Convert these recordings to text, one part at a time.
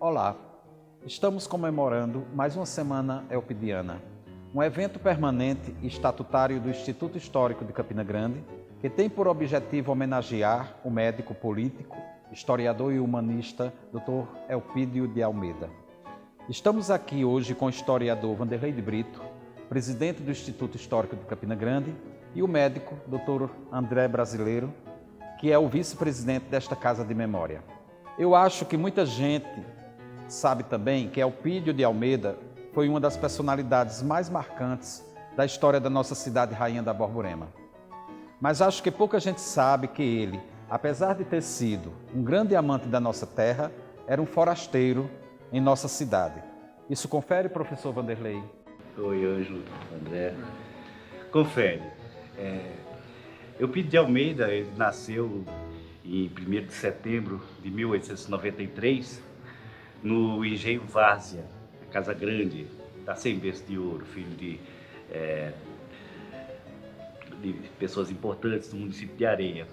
Olá, estamos comemorando mais uma Semana Elpidiana, um evento permanente e estatutário do Instituto Histórico de Campina Grande, que tem por objetivo homenagear o médico político, historiador e humanista Dr. Elpidio de Almeida. Estamos aqui hoje com o historiador Vanderlei de Brito, presidente do Instituto Histórico de Campina Grande, e o médico Dr. André Brasileiro, que é o vice-presidente desta Casa de Memória. Eu acho que muita gente sabe também que Elpidio de Almeida foi uma das personalidades mais marcantes da história da nossa cidade rainha da Borborema. Mas acho que pouca gente sabe que ele, apesar de ter sido um grande amante da nossa terra, era um forasteiro em nossa cidade. Isso confere, professor Vanderlei? Oi, Ângelo, André. Confere. Elpidio de Almeida, ele nasceu em 1º de setembro de 1893, no Engenho Várzea, Casa Grande, da 100 Berços de Ouro, filho de pessoas importantes do município de Areia.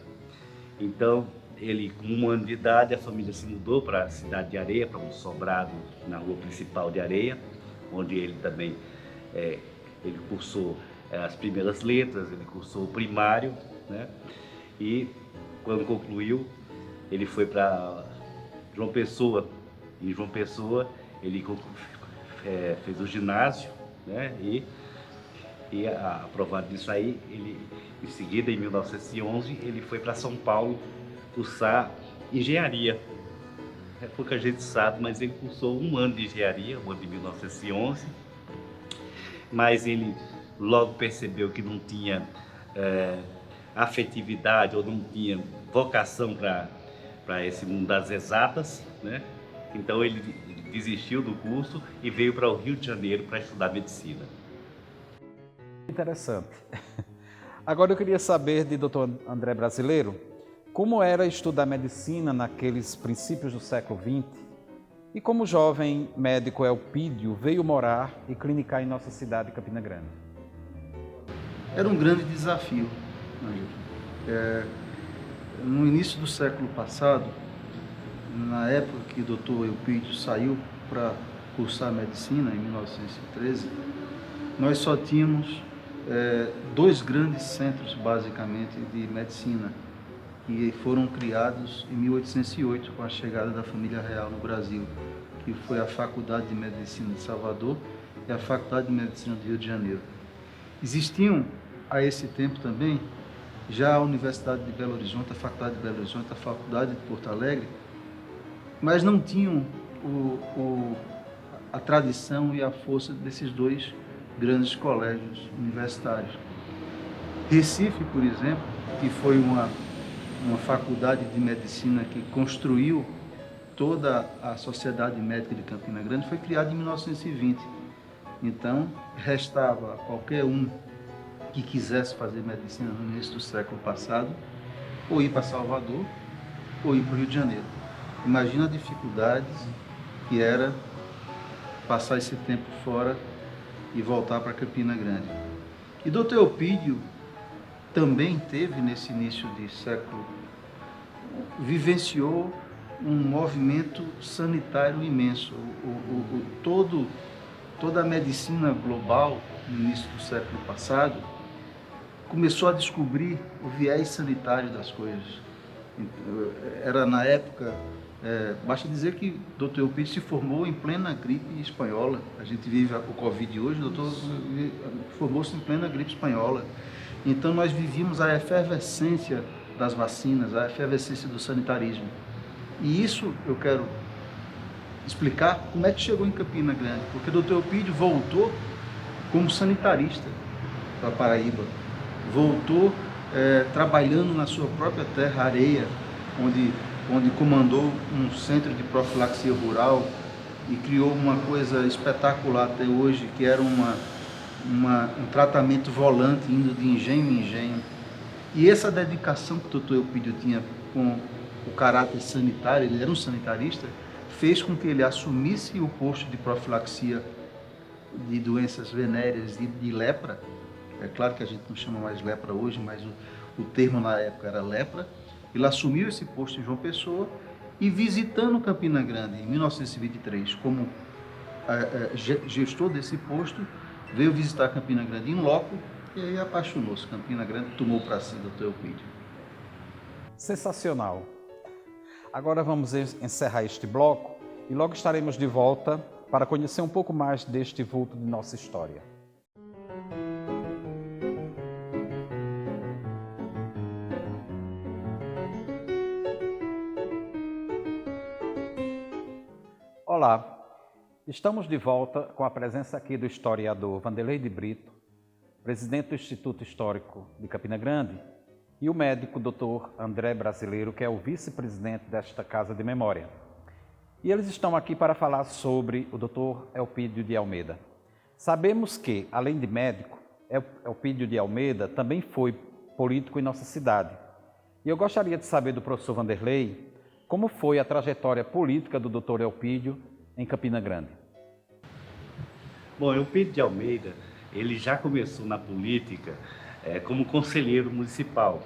Então, ele, com 1 ano de idade, a família se mudou para a cidade de Areia, para um sobrado na rua principal de Areia, onde ele também ele cursou as primeiras letras, ele cursou o primário, né? E quando concluiu, ele foi para João Pessoa. Em João Pessoa, ele fez o ginásio, né? E aprovado disso aí, ele, em seguida, em 1911, ele foi para São Paulo cursar engenharia. Pouca gente sabe, mas ele cursou 1 ano de engenharia, o ano de 1911. Mas ele logo percebeu que não tinha afetividade ou não tinha vocação para esse mundo das exatas, né? Então ele desistiu do curso e veio para o Rio de Janeiro para estudar medicina. Interessante. Agora eu queria saber de Dr. André Brasileiro, como era estudar medicina naqueles princípios do século XX e como o jovem médico Elpidio veio morar e clinicar em nossa cidade, Campina Grande. Era um grande desafio. No início do século passado, na época que o Dr. Elpidio saiu para cursar medicina, em 1913, nós só tínhamos 2 grandes centros, basicamente, de medicina, que foram criados em 1808, com a chegada da família real no Brasil, que foi a Faculdade de Medicina de Salvador e a Faculdade de Medicina do Rio de Janeiro. Existiam, a esse tempo também, já a Universidade de Belo Horizonte, a Faculdade de Belo Horizonte, a Faculdade de Porto Alegre, mas não tinham a tradição e a força desses 2 grandes colégios universitários. Recife, por exemplo, que foi uma faculdade de medicina que construiu toda a Sociedade Médica de Campina Grande, foi criada em 1920. Então, restava a qualquer um que quisesse fazer medicina no início do século passado, ou ir para Salvador, ou ir para o Rio de Janeiro. Imagina a dificuldade que era passar esse tempo fora e voltar para Campina Grande. E Dr. Elpidio também teve, nesse início de século, vivenciou um movimento sanitário imenso. Toda a medicina global, no início do século passado, começou a descobrir o viés sanitário das coisas. Era, na época, basta dizer que o Dr. Elpidio se formou em plena gripe espanhola. A gente vive o Covid hoje, o doutor formou-se em plena gripe espanhola. Então nós vivíamos a efervescência das vacinas, a efervescência do sanitarismo. E isso eu quero explicar como é que chegou em Campina Grande, porque o Dr. Elpidio voltou como sanitarista para Paraíba, voltou trabalhando na sua própria terra, Areia, onde comandou um centro de profilaxia rural e criou uma coisa espetacular até hoje, que era um tratamento volante, indo de engenho em engenho. E essa dedicação que o Dr. Elpidio tinha com o caráter sanitário, ele era um sanitarista, fez com que ele assumisse o posto de profilaxia de doenças venéreas de lepra. É claro que a gente não chama mais lepra hoje, mas o termo na época era lepra. Ele assumiu esse posto em João Pessoa e visitando Campina Grande em 1923 como gestor desse posto, veio visitar Campina Grande em loco e aí apaixonou-se. Campina Grande tomou para si Dr. Elpidio. Sensacional! Agora vamos encerrar este bloco e logo estaremos de volta para conhecer um pouco mais deste vulto de nossa história. Olá, estamos de volta com a presença aqui do historiador Vanderlei de Brito, presidente do Instituto Histórico de Campina Grande, e o médico Dr. André Brasileiro, que é o vice-presidente desta Casa de Memória. E eles estão aqui para falar sobre o Dr. Elpidio de Almeida. Sabemos que, além de médico, Elpidio de Almeida também foi político em nossa cidade. E eu gostaria de saber do professor Vanderlei como foi a trajetória política do Dr. Elpidio em Campina Grande. Bom, Elpidio de Almeida, ele já começou na política como conselheiro municipal.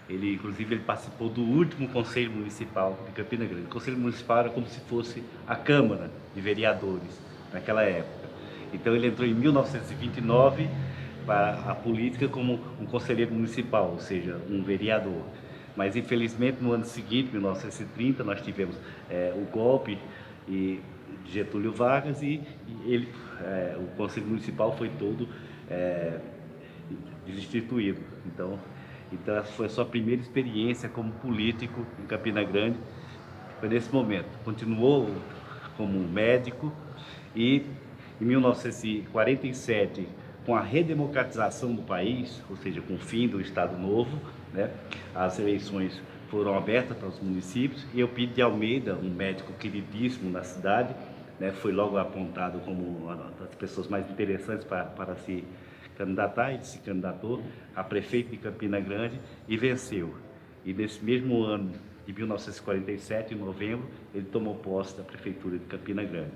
Inclusive, ele participou do último Conselho Municipal de Campina Grande. O Conselho Municipal era como se fosse a Câmara de Vereadores naquela época. Então, ele entrou em 1929 para a política como um conselheiro municipal, ou seja, um vereador. Mas, infelizmente, no ano seguinte, 1930, nós tivemos o golpe de Getúlio Vargas e o Conselho Municipal foi todo destituído. Então, essa foi a sua primeira experiência como político em Campina Grande. Foi nesse momento. Continuou como médico e, em 1947, com a redemocratização do país, ou seja, com o fim do Estado Novo, né, as eleições foram abertas para os municípios e Elpidio de Almeida, um médico queridíssimo na cidade, né, foi logo apontado como uma das pessoas mais interessantes para se candidatar. Ele se candidatou a prefeito de Campina Grande e venceu. E nesse mesmo ano de 1947, em novembro, ele tomou posse da prefeitura de Campina Grande.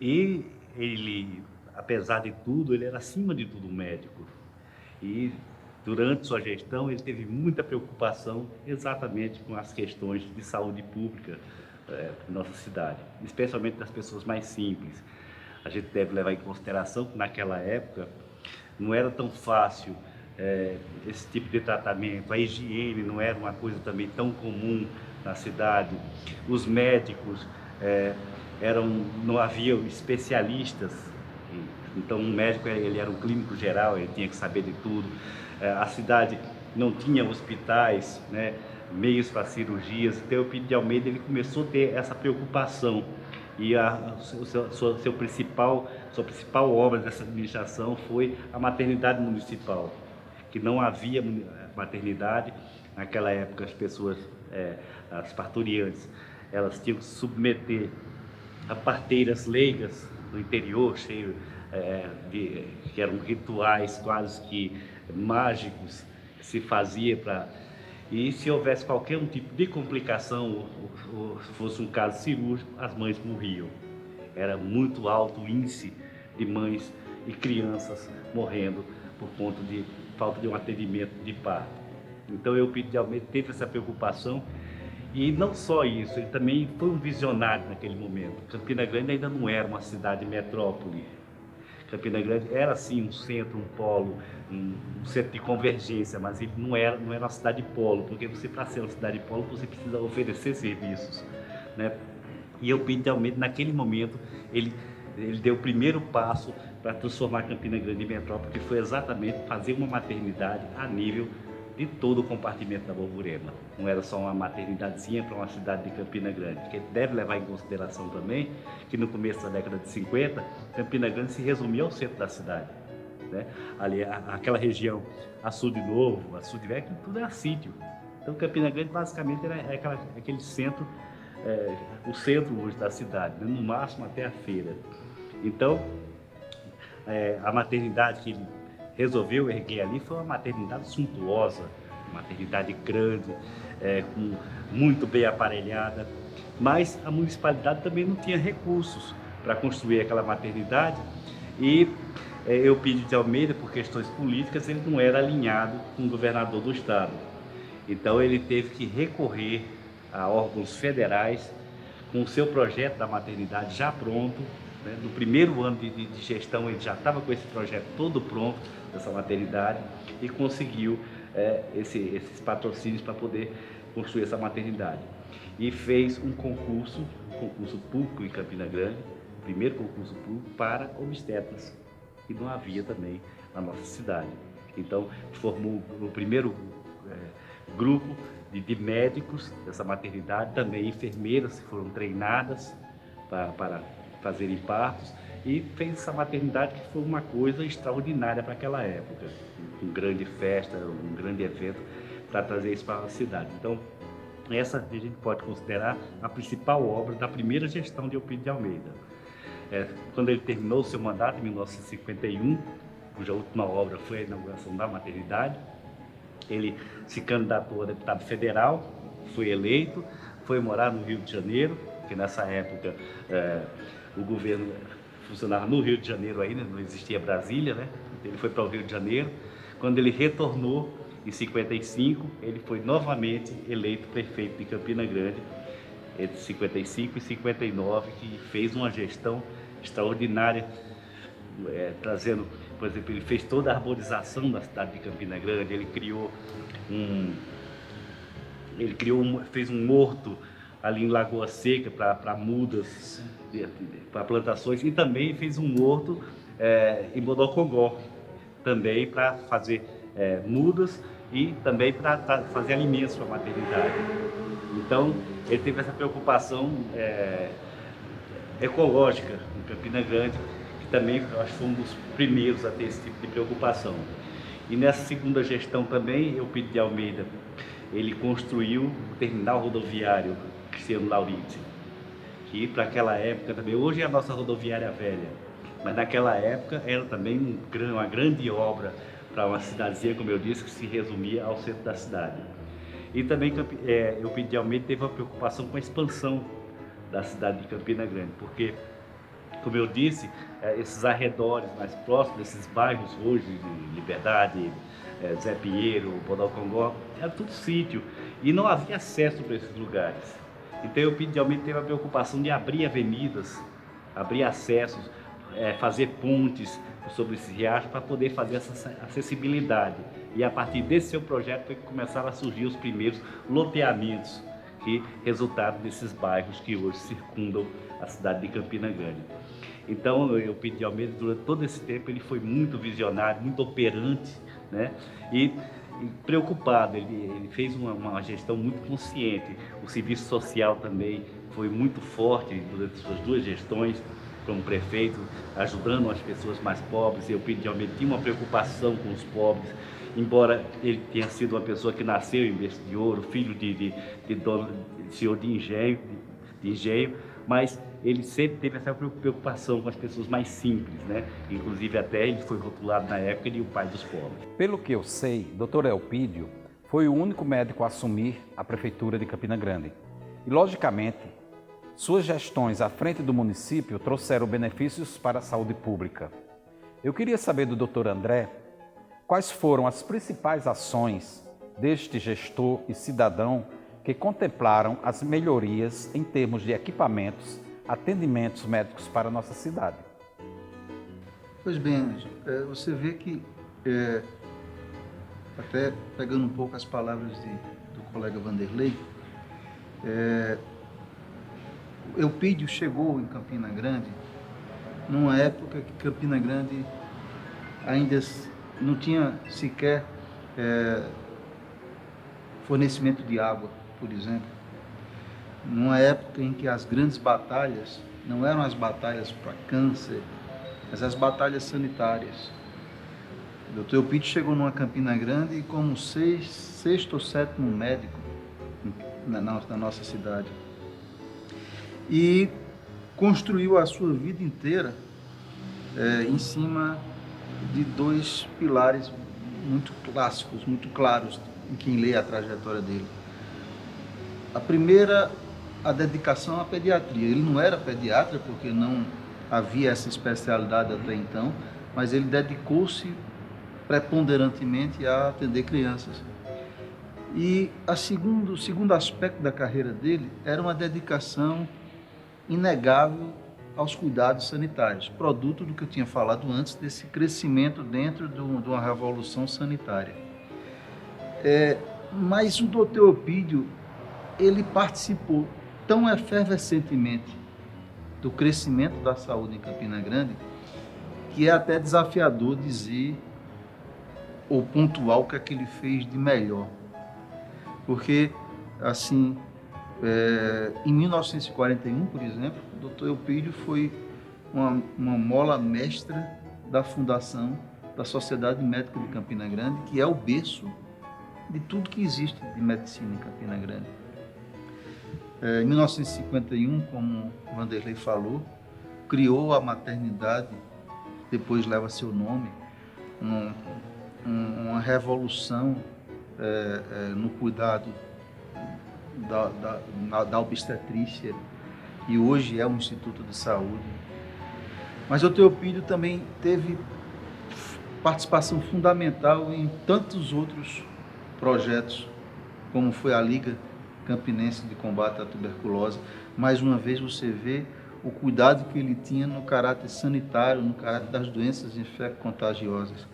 E ele, apesar de tudo, ele era acima de tudo médico. E durante sua gestão ele teve muita preocupação exatamente com as questões de saúde pública em nossa cidade, especialmente das pessoas mais simples. A gente deve levar em consideração que naquela época não era tão fácil esse tipo de tratamento, a higiene não era uma coisa também tão comum na cidade, os médicos não havia especialistas, então um médico ele era um clínico geral, ele tinha que saber de tudo. A cidade não tinha hospitais, né, meios para cirurgias, então o Elpidio de Almeida ele começou a ter essa preocupação e sua principal obra dessa administração foi a maternidade municipal, que não havia maternidade naquela época. As pessoas, as parturiantes, elas tinham que se submeter a parteiras leigas do interior, que eram rituais quase que mágicos que se fazia para... E se houvesse qualquer tipo de complicação, ou fosse um caso cirúrgico, as mães morriam. Era muito alto o índice de mães e crianças morrendo por conta de falta de um atendimento de parto. Então Elpidio de Almeida teve essa preocupação e não só isso, ele também foi um visionário naquele momento. Campina Grande ainda não era uma cidade metrópole. Campina Grande era sim um centro, um polo, um centro de convergência, mas ele não era uma cidade polo, porque para ser uma cidade polo você precisa oferecer serviços, né? E Elpidio de Almeida, naquele momento, ele deu o primeiro passo para transformar Campina Grande em metrópole, que foi exatamente fazer uma maternidade a nível de todo o compartimento da Borborema. Não era só uma maternidadezinha para uma cidade de Campina Grande, porque deve levar em consideração também que no começo da década de 50, Campina Grande se resumia ao centro da cidade, né? Ali, aquela região, Açude Novo, Açude Velho, tudo era sítio. Então Campina Grande basicamente era aquele centro, o centro hoje da cidade, né? No máximo até a feira. Então, a maternidade que ele resolveu erguer ali foi uma maternidade suntuosa, uma maternidade grande, muito bem aparelhada, mas a municipalidade também não tinha recursos para construir aquela maternidade e Elpidio de Almeida, por questões políticas, ele não era alinhado com o governador do estado. Então ele teve que recorrer a órgãos federais, com o seu projeto da maternidade já pronto, né? No primeiro ano de gestão ele já estava com esse projeto todo pronto, dessa maternidade, e conseguiu esses patrocínios para poder construir essa maternidade. E fez um concurso público em Campina Grande, primeiro concurso público para obstetras, que não havia também na nossa cidade. Então, formou o primeiro grupo de médicos dessa maternidade, também enfermeiras que foram treinadas para fazerem partos, e fez essa maternidade que foi uma coisa extraordinária para aquela época, uma grande festa, um grande evento para trazer isso para a cidade. Então, essa a gente pode considerar a principal obra da primeira gestão de Eupídio de Almeida. Quando ele terminou o seu mandato, em 1951, cuja última obra foi a inauguração da maternidade, ele se candidatou a deputado federal, foi eleito, foi morar no Rio de Janeiro, que nessa época o governo funcionava no Rio de Janeiro ainda, não existia Brasília, né? Ele foi para o Rio de Janeiro. Quando ele retornou, em 55, ele foi novamente eleito prefeito de Campina Grande, entre 55 e 59, que fez uma gestão extraordinária, trazendo, por exemplo, ele fez toda a arborização da cidade de Campina Grande, ele fez um horto ali em Lagoa Seca para mudas, para plantações, e também fez um horto em Bodocongó, também para fazer mudas e também para fazer alimentos para a maternidade. Então, ele teve essa preocupação ecológica em Campina Grande, que também eu acho que foi um dos primeiros a ter esse tipo de preocupação. E nessa segunda gestão também, Eupídio de Almeida, ele construiu o terminal rodoviário Cristiano Lauriti, que para aquela época também, hoje é a nossa rodoviária velha, mas naquela época era também uma grande obra para uma cidadezinha, como eu disse, que se resumia ao centro da cidade. E também Eupídio de Almeida teve uma preocupação com a expansão da cidade de Campina Grande, porque, como eu disse, esses arredores mais próximos, esses bairros hoje de Liberdade, Zé Pinheiro, Bodocongó, era tudo sítio e não havia acesso para esses lugares. Então Eupídio de Almeida teve a preocupação de abrir avenidas, abrir acessos, fazer pontes sobre esses riachos para poder fazer essa acessibilidade. E a partir desse seu projeto foi que começaram a surgir os primeiros loteamentos que resultaram desses bairros que hoje circundam a cidade de Campina Grande. Então, Eupídio de Almeida, durante todo esse tempo, ele foi muito visionário, muito operante, né? E preocupado, ele fez uma gestão muito consciente. O serviço social também foi muito forte durante suas duas gestões como prefeito, ajudando as pessoas mais pobres. Eupídio de Almeida tinha uma preocupação com os pobres, embora ele tenha sido uma pessoa que nasceu em berço de ouro, filho de senhor de engenho, mas ele sempre teve essa preocupação com as pessoas mais simples, né? Inclusive até ele foi rotulado na época de o pai dos pobres. Pelo que eu sei, Dr. Eupídio foi o único médico a assumir a prefeitura de Campina Grande. E, logicamente, suas gestões à frente do município trouxeram benefícios para a saúde pública. Eu queria saber do Dr. André quais foram as principais ações deste gestor e cidadão que contemplaram as melhorias em termos de equipamentos, atendimentos médicos para a nossa cidade. Pois bem, Ângelo, você vê que, até pegando um pouco as palavras do colega Vanderlei, Eupídio chegou em Campina Grande numa época que Campina Grande ainda não tinha sequer fornecimento de água, por exemplo. Numa época em que as grandes batalhas não eram as batalhas para câncer, mas as batalhas sanitárias. O Dr. Eupídio chegou numa Campina Grande como sexto ou sétimo médico na nossa cidade. E construiu a sua vida inteira em cima de dois pilares muito clássicos, muito claros, em quem lê a trajetória dele. A primeira, a dedicação à pediatria. Ele não era pediatra porque não havia essa especialidade até então, mas ele dedicou-se preponderantemente a atender crianças. E o segundo aspecto da carreira dele era uma dedicação inegável aos cuidados sanitários, produto do que eu tinha falado antes, desse crescimento dentro de uma revolução sanitária. Mas o Dr. Eupídio, ele participou tão efervescentemente do crescimento da saúde em Campina Grande, que é até desafiador dizer ou pontuar o que é que ele fez de melhor. Porque, assim, em 1941, por exemplo, o Dr. Eupídio foi uma mola mestra da fundação da Sociedade Médica de Campina Grande, que é o berço de tudo que existe de medicina em Campina Grande. Em 1951, como o Vanderlei falou, criou a maternidade, depois leva seu nome, uma revolução no cuidado da obstetrícia, e hoje é um instituto de saúde. Mas o Dr. Eupídio também teve participação fundamental em tantos outros projetos, como foi a Liga Campinense de Combate à Tuberculose. Mais uma vez você vê o cuidado que ele tinha no caráter sanitário, no caráter das doenças infecto-contagiosas.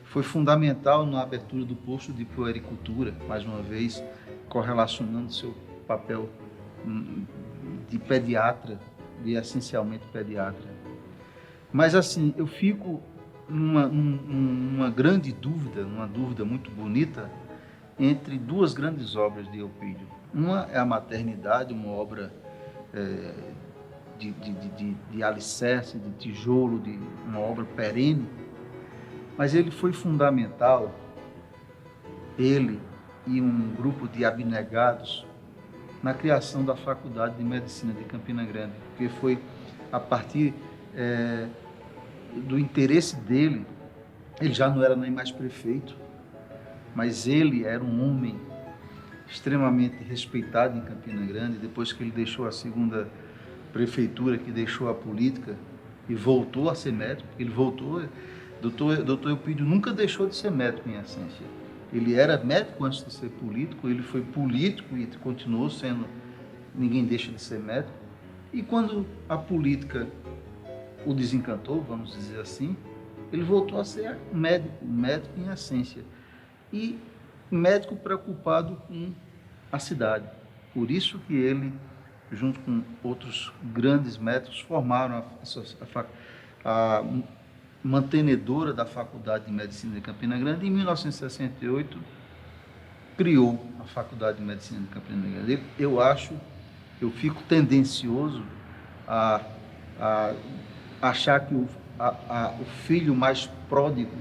Foi fundamental na abertura do posto de puericultura, mais uma vez correlacionando seu papel de pediatra, de essencialmente pediatra. Mas assim, eu fico numa grande dúvida, uma dúvida muito bonita, entre duas grandes obras de Eupídio. Uma é a Maternidade, uma obra de alicerce, de tijolo, de uma obra perene, mas ele foi fundamental, ele e um grupo de abnegados, na criação da Faculdade de Medicina de Campina Grande, porque foi a partir do interesse dele. Ele já não era nem mais prefeito, mas ele era um homem extremamente respeitado em Campina Grande. Depois que ele deixou a segunda prefeitura, que deixou a política e voltou a ser médico, ele voltou. Dr. Eupídio nunca deixou de ser médico em essência. Ele era médico antes de ser político, ele foi político e continuou sendo, ninguém deixa de ser médico. E quando a política o desencantou, vamos dizer assim, ele voltou a ser médico em essência. E médico preocupado com a cidade. Por isso que ele, junto com outros grandes médicos, formaram a mantenedora da Faculdade de Medicina de Campina Grande. Em 1968, criou a Faculdade de Medicina de Campina Grande. Eu fico tendencioso a achar que o filho mais pródigo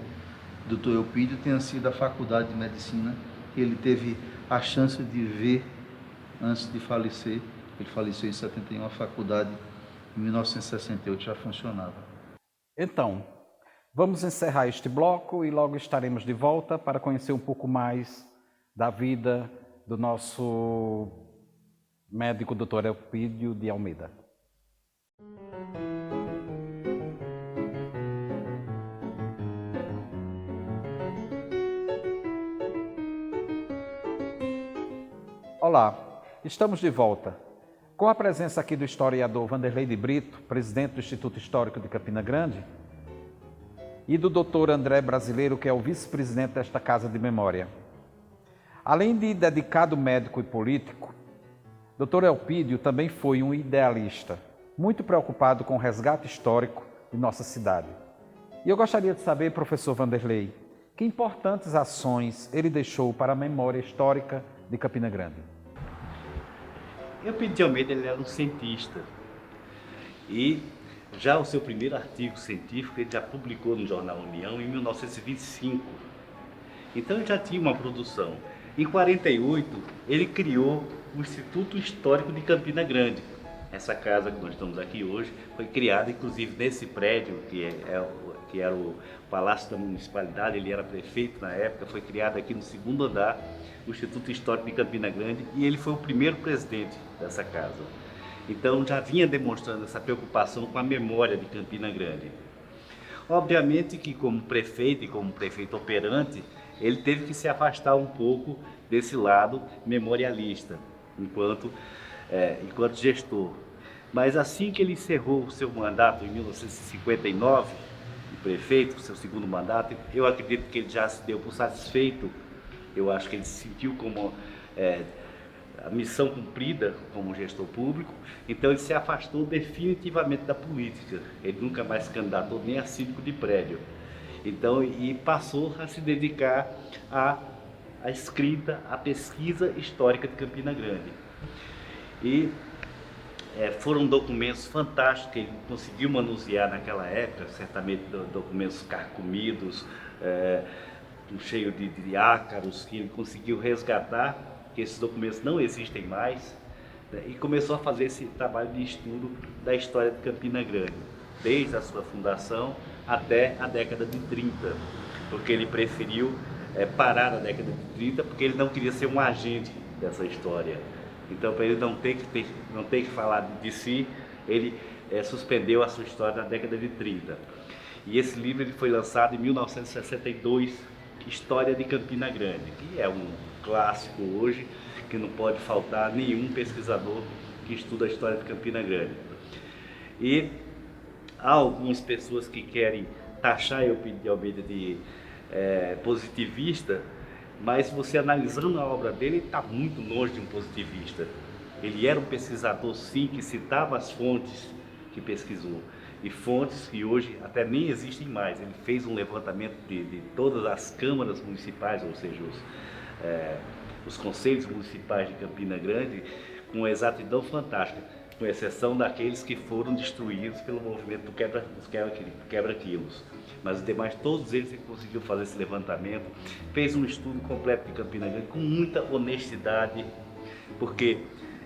do Dr. Eupídio tenha sido a Faculdade de Medicina, que ele teve a chance de ver antes de falecer. Ele faleceu em 71, a faculdade em 1968 já funcionava. Então, vamos encerrar este bloco e logo estaremos de volta para conhecer um pouco mais da vida do nosso médico Dr. Eupídio de Almeida. Olá, estamos de volta. Com a presença aqui do historiador Vanderlei de Brito, presidente do Instituto Histórico de Campina Grande, e do Dr. André Brasileiro, que é o vice-presidente desta Casa de Memória. Além de dedicado médico e político, Dr. Eupídio também foi um idealista, muito preocupado com o resgate histórico de nossa cidade. E eu gostaria de saber, professor Vanderlei, que importantes ações ele deixou para a memória histórica de Campina Grande. Eupídio de Almeida, ele era um cientista e já o seu primeiro artigo científico ele já publicou no jornal União em 1925. Então ele já tinha uma produção. Em 48 ele criou o Instituto Histórico de Campina Grande. Essa casa que nós estamos aqui hoje foi criada inclusive nesse prédio que era o Palácio da Municipalidade. Ele era prefeito na época, foi criado aqui no segundo andar o Instituto Histórico de Campina Grande e ele foi o primeiro presidente dessa casa. Então já vinha demonstrando essa preocupação com a memória de Campina Grande. Obviamente que como prefeito e como prefeito operante, ele teve que se afastar um pouco desse lado memorialista, enquanto gestor. Mas assim que ele encerrou o seu mandato em 1959, o prefeito, seu segundo mandato, eu acredito que ele já se deu por satisfeito. Eu acho que ele se sentiu como a missão cumprida como gestor público, então ele se afastou definitivamente da política. Ele nunca mais se candidatou nem a síndico de prédio. Então, e passou a se dedicar à escrita, à pesquisa histórica de Campina Grande. E foram documentos fantásticos que ele conseguiu manusear naquela época, certamente documentos carcomidos, cheio de ácaros, que ele conseguiu resgatar, que esses documentos não existem mais, né, e começou a fazer esse trabalho de estudo da história de Campina Grande, desde a sua fundação até a década de 30, porque ele preferiu parar na década de 30, porque ele não queria ser um agente dessa história. Então, para ele não ter que falar de si, ele suspendeu a sua história na década de 30. E esse livro ele foi lançado em 1962, História de Campina Grande, que é um clássico hoje, que não pode faltar nenhum pesquisador que estuda a história de Campina Grande. E há algumas pessoas que querem taxar Eupídio de Almeida de positivista, mas você analisando a obra dele, ele está muito longe de um positivista. Ele era um pesquisador, sim, que citava as fontes que pesquisou, e fontes que hoje até nem existem mais. Ele fez um levantamento de todas as câmaras municipais, ou seja, os conselhos municipais de Campina Grande, com uma exatidão fantástica, com exceção daqueles que foram destruídos pelo movimento dos quebra-quilos. Mas os demais, todos eles, ele conseguiu fazer esse levantamento, fez um estudo completo de Campina Grande com muita honestidade, porque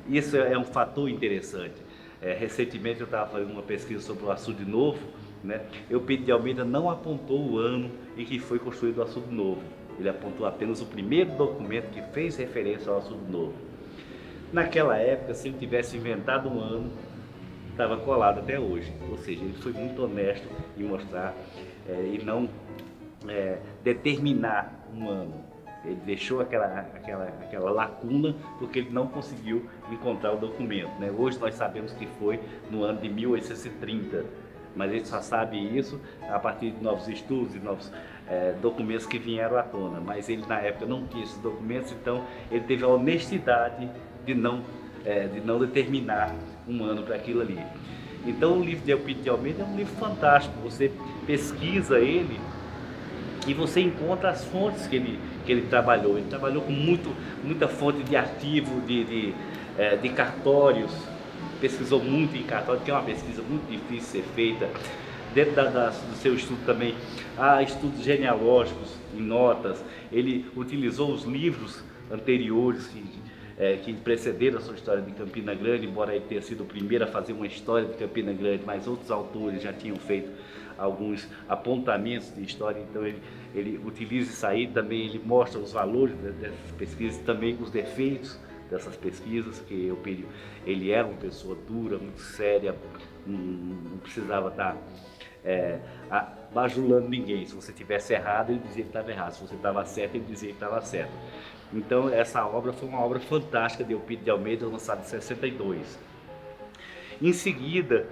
isso é um fator interessante. Recentemente eu estava fazendo uma pesquisa sobre o Açude Novo, né? Eupídio de Almeida não apontou o ano em que foi construído o Açude Novo, ele apontou apenas o primeiro documento que fez referência ao Açude Novo. Naquela época, se ele tivesse inventado um ano, estava colado até hoje. Ou seja, ele foi muito honesto em mostrar e não determinar um ano. Ele deixou aquela lacuna porque ele não conseguiu encontrar o documento, né? Hoje nós sabemos que foi no ano de 1830, mas a gente só sabe isso a partir de novos estudos e novos documentos que vieram à tona. Mas ele na época não tinha esses documentos, então ele teve a honestidade de não determinar um ano para aquilo ali. Então o livro de Eupídio de Almeida é um livro fantástico, você pesquisa ele e você encontra as fontes que ele trabalhou. Ele trabalhou com muita fonte de arquivo, de cartórios, pesquisou muito em cartório, que é uma pesquisa muito difícil de ser feita. Dentro do seu estudo também há estudos genealógicos em notas. Ele utilizou os livros anteriores que precederam a sua história de Campina Grande, embora ele tenha sido o primeiro a fazer uma história de Campina Grande, mas outros autores já tinham feito alguns apontamentos de história, então ele utiliza isso aí, também ele mostra os valores dessas pesquisas, também os defeitos dessas pesquisas, que Eupídio, ele era uma pessoa dura, muito séria, não precisava estar bajulando ninguém. Se você tivesse errado, ele dizia que estava errado, se você estava certo, ele dizia que estava certo. Então essa obra foi uma obra fantástica de Eupídio de Almeida, lançada em 62. Em seguida,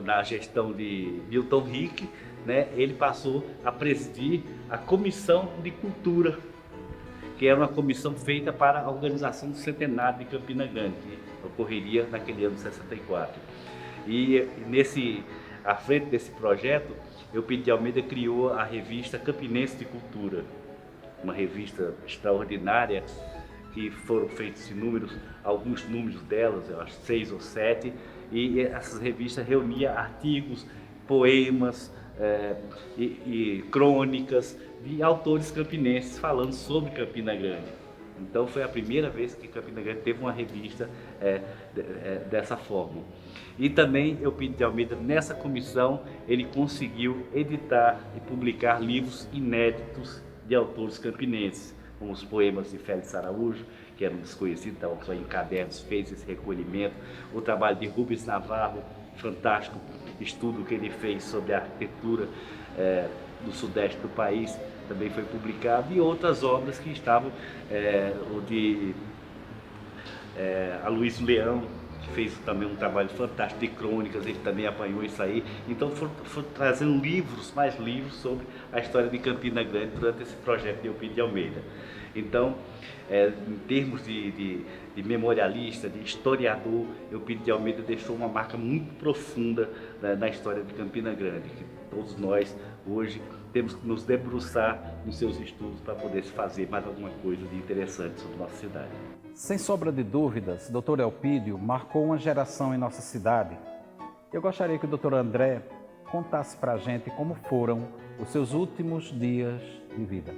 na gestão de Milton Rick, né, ele passou a presidir a Comissão de Cultura, que era uma comissão feita para a organização do centenário de Campina Grande, que ocorreria naquele ano de 64. E à frente desse projeto, Eupídio de Almeida criou a revista Campinense de Cultura, uma revista extraordinária, que foram feitos alguns números delas, eu acho 6 ou 7, e essas revistas reuniam artigos, poemas e crônicas de autores campinenses falando sobre Campina Grande. Então foi a primeira vez que Campina Grande teve uma revista dessa forma. E também Eupídio de Almeida, nessa comissão, ele conseguiu editar e publicar livros inéditos de autores campinenses, como os poemas de Félix Araújo, que eram desconhecidos, estavam só em cadernos, fez esse recolhimento. O trabalho de Rubens Navarro, fantástico estudo que ele fez sobre a arquitetura do sudeste do país, também foi publicado, e outras obras que estavam, o de Aloysio Leão, que fez também um trabalho fantástico de crônicas, ele também apanhou isso aí. Então foram trazendo livros, mais livros sobre a história de Campina Grande durante esse projeto de Eupídio de Almeida. Então, em termos de memorialista, de historiador, Eupídio de Almeida deixou uma marca muito profunda na história de Campina Grande, que todos nós hoje temos que nos debruçar nos seus estudos para poder fazer mais alguma coisa de interessante sobre nossa cidade. Sem sombra de dúvidas, Dr. Elpídio marcou uma geração em nossa cidade. Eu gostaria que o Dr. André contasse para a gente como foram os seus últimos dias de vida.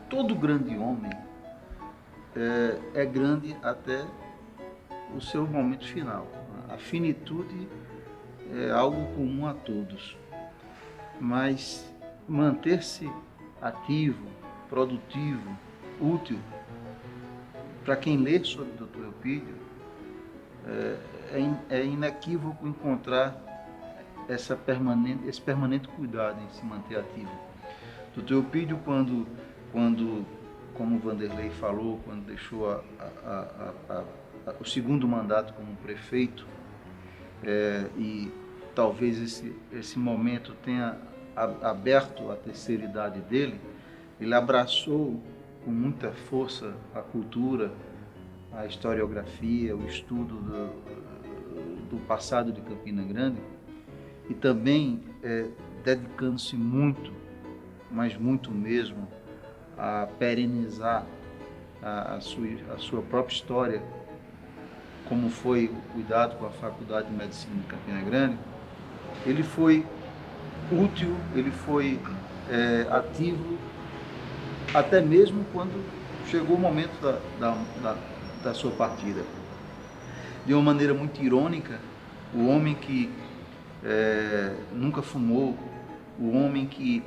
Todo grande homem é grande até o seu momento final. A finitude é algo comum a todos, mas manter-se ativo, produtivo, útil, para quem lê sobre o Dr. Elpídio, é inequívoco encontrar esse permanente cuidado em se manter ativo. Dr. Elpídio, quando, como o Vanderlei falou, quando deixou o segundo mandato como prefeito, e talvez esse momento tenha aberto a terceira idade dele, ele abraçou com muita força a cultura, a historiografia, o estudo do passado de Campina Grande, e também dedicando-se muito, mas muito mesmo, a perenizar a sua própria história, como foi o cuidado com a Faculdade de Medicina de Campina Grande. Ele foi útil, ele foi ativo, até mesmo quando chegou o momento da sua partida. De uma maneira muito irônica, o homem que nunca fumou, o homem que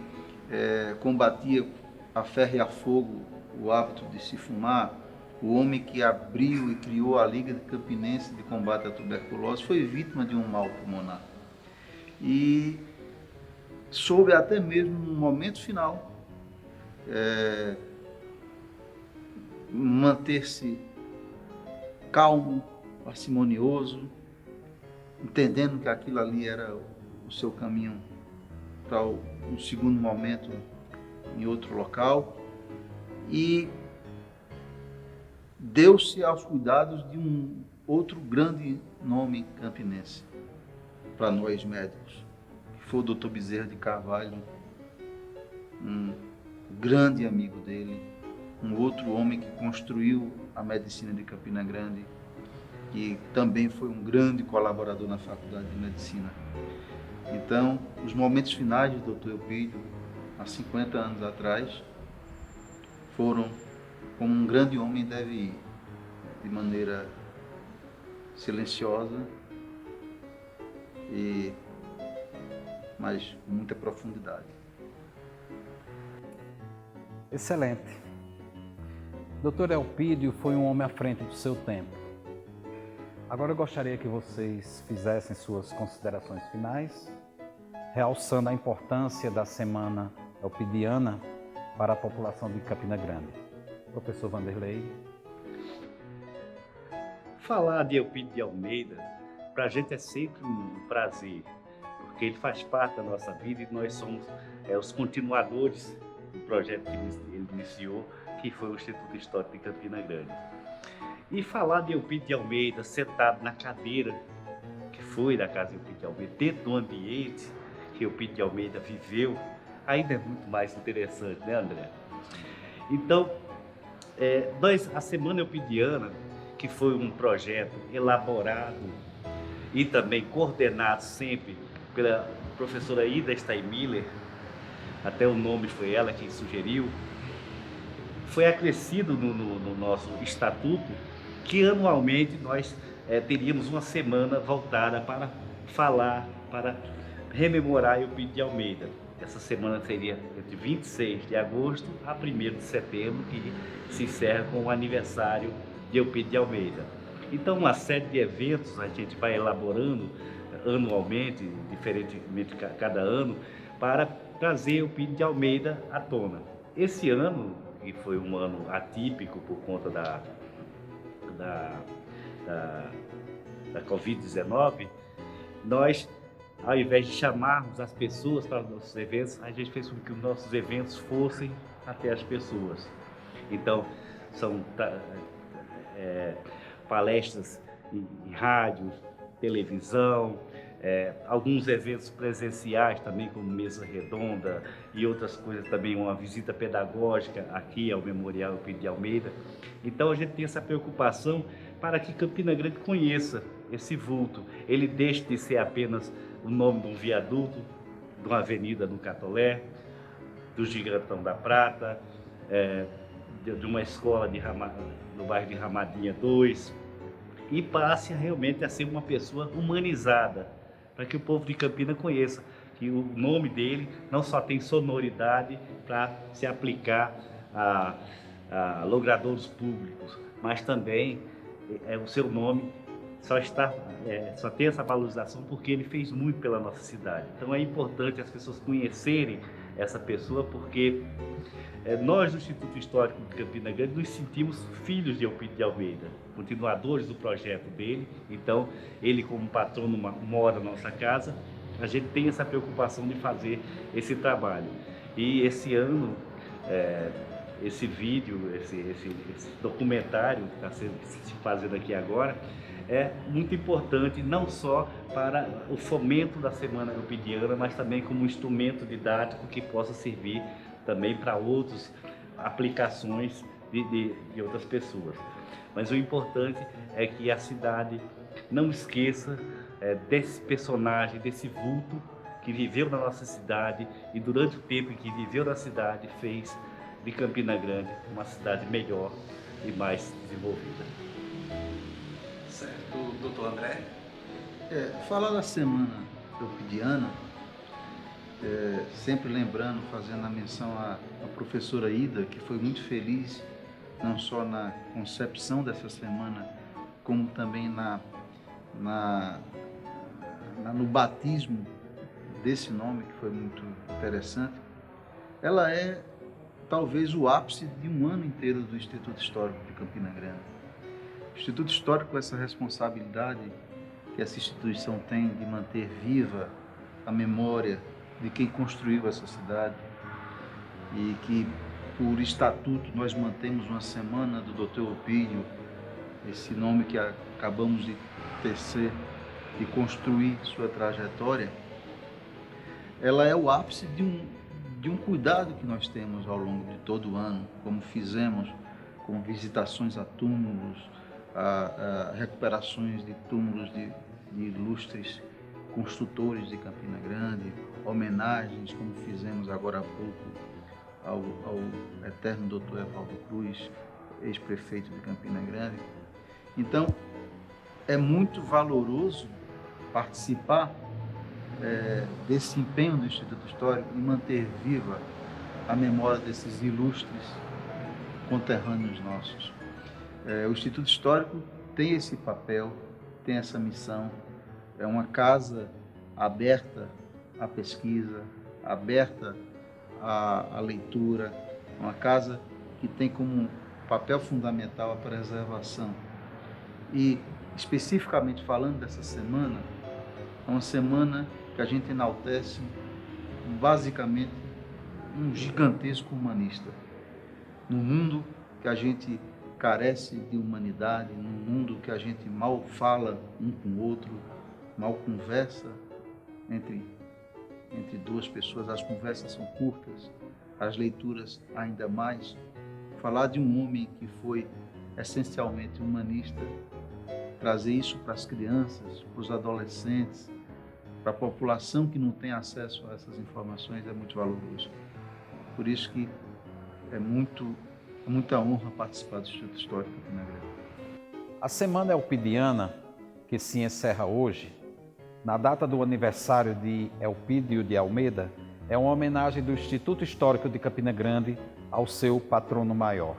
combatia a ferro e a fogo o hábito de se fumar, o homem que abriu e criou a Liga Campinense de Combate à Tuberculose, foi vítima de um mal pulmonar. E soube até mesmo no momento final manter-se calmo, parcimonioso, entendendo que aquilo ali era o seu caminho para um segundo momento em outro local, e deu-se aos cuidados de um outro grande nome campinense para nós médicos, que foi o Dr. Bezerra de Carvalho, um grande amigo dele, um outro homem que construiu a medicina de Campina Grande, que também foi um grande colaborador na Faculdade de Medicina. Então, os momentos finais do Dr. Elpídio, há 50 anos atrás, foram como um grande homem deve ir, de maneira silenciosa, mas com muita profundidade. Excelente. Dr. Elpídio foi um homem à frente do seu tempo. Agora eu gostaria que vocês fizessem suas considerações finais, realçando a importância da Semana Elpidiana para a população de Campina Grande. Professor Vanderlei. Falar de Eupídio de Almeida, para a gente é sempre um prazer, porque ele faz parte da nossa vida e nós somos os continuadores do projeto que ele iniciou, que foi o Instituto Histórico de Campina Grande. E falar de Eupídio de Almeida sentado na cadeira que foi da casa de Eupídio de Almeida, dentro do ambiente que Eupídio de Almeida viveu, ainda é muito mais interessante, né, André? Então, a Semana Eupidiana, que foi um projeto elaborado e também coordenado sempre pela professora Ida Steinmiller, até o nome foi ela quem sugeriu, foi acrescido no nosso estatuto que anualmente nós teríamos uma semana voltada para falar, para rememorar Eupídio de Almeida. Essa semana seria entre 26 de agosto a 1º de setembro, que se encerra com o aniversário de Eupídio de Almeida. Então, uma série de eventos a gente vai elaborando anualmente, diferentemente cada ano, para trazer Eupídio de Almeida à tona. Esse ano, que foi um ano atípico por conta da Covid-19, nós, ao invés de chamarmos as pessoas para os nossos eventos, a gente fez com que os nossos eventos fossem até as pessoas. Então, são palestras em rádio, televisão, alguns eventos presenciais também, como mesa redonda e outras coisas também, uma visita pedagógica aqui ao Memorial Eupídio de Almeida. Então a gente tem essa preocupação para que Campina Grande conheça esse vulto. Ele deixe de ser apenas o nome de um viaduto, de uma avenida no Catolé, do Gigantão da Prata, de uma escola no bairro de Ramadinha 2, e passe realmente a ser uma pessoa humanizada, para que o povo de Campina conheça que o nome dele não só tem sonoridade para se aplicar a logradouros públicos, mas também o seu nome só tem essa valorização porque ele fez muito pela nossa cidade. Então é importante as pessoas conhecerem essa pessoa, porque nós do Instituto Histórico de Campina Grande nos sentimos filhos de Eupídio de Almeida, continuadores do projeto dele. Então ele, como patrono, mora na nossa casa. A gente tem essa preocupação de fazer esse trabalho. E esse ano, esse vídeo, esse documentário que está se fazendo aqui agora, é muito importante, não só para o fomento da Semana Eupidiana, mas também como instrumento didático que possa servir também para outras aplicações de outras pessoas. Mas o importante é que a cidade não esqueça desse personagem, desse vulto que viveu na nossa cidade e durante o tempo em que viveu na cidade fez de Campina Grande uma cidade melhor e mais desenvolvida. Certo, doutor André? Falar da Semana Eupidiana, sempre lembrando, fazendo a menção à professora Ida, que foi muito feliz, não só na concepção dessa semana, como também no batismo desse nome, que foi muito interessante. Ela é talvez o ápice de um ano inteiro do Instituto Histórico de Campina Grande. O Instituto Histórico, com essa responsabilidade que essa instituição tem de manter viva a memória de quem construiu essa cidade, e que por estatuto nós mantemos uma semana do Dr. Eupídio, esse nome que acabamos de tecer e construir sua trajetória. Ela é o ápice de um cuidado que nós temos ao longo de todo o ano, como fizemos com visitações a túmulos, a recuperações de túmulos de ilustres construtores de Campina Grande, homenagens, como fizemos agora há pouco ao eterno Dr. Evaldo Cruz, ex-prefeito de Campina Grande. Então, é muito valoroso participar desse empenho do Instituto Histórico em manter viva a memória desses ilustres conterrâneos nossos. O Instituto Histórico tem esse papel, tem essa missão, é uma casa aberta à pesquisa, aberta à leitura, uma casa que tem como papel fundamental a preservação. E, especificamente falando dessa semana, é uma semana que a gente enaltece basicamente um gigantesco humanista. No mundo que a gente carece de humanidade, num mundo que a gente mal fala um com o outro, mal conversa entre duas pessoas, as conversas são curtas, as leituras ainda mais. Falar de um homem que foi essencialmente humanista, trazer isso para as crianças, para os adolescentes, para a população que não tem acesso a essas informações, é muito valoroso. Por isso que é muita honra participar do Instituto Histórico de Campina Grande. A Semana Eupidiana, que se encerra hoje, na data do aniversário de Eupídio de Almeida, é uma homenagem do Instituto Histórico de Campina Grande ao seu patrono maior.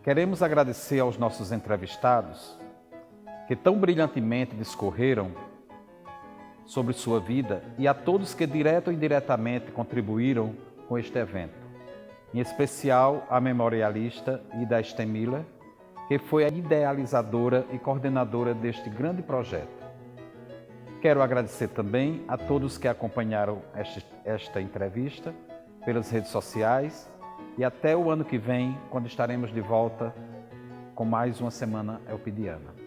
Queremos agradecer aos nossos entrevistados que tão brilhantemente discorreram sobre sua vida e a todos que direto ou indiretamente contribuíram com este evento. Em especial a memorialista Ida Estemiller, que foi a idealizadora e coordenadora deste grande projeto. Quero agradecer também a todos que acompanharam esta entrevista pelas redes sociais e até o ano que vem, quando estaremos de volta com mais uma Semana Elpidiana.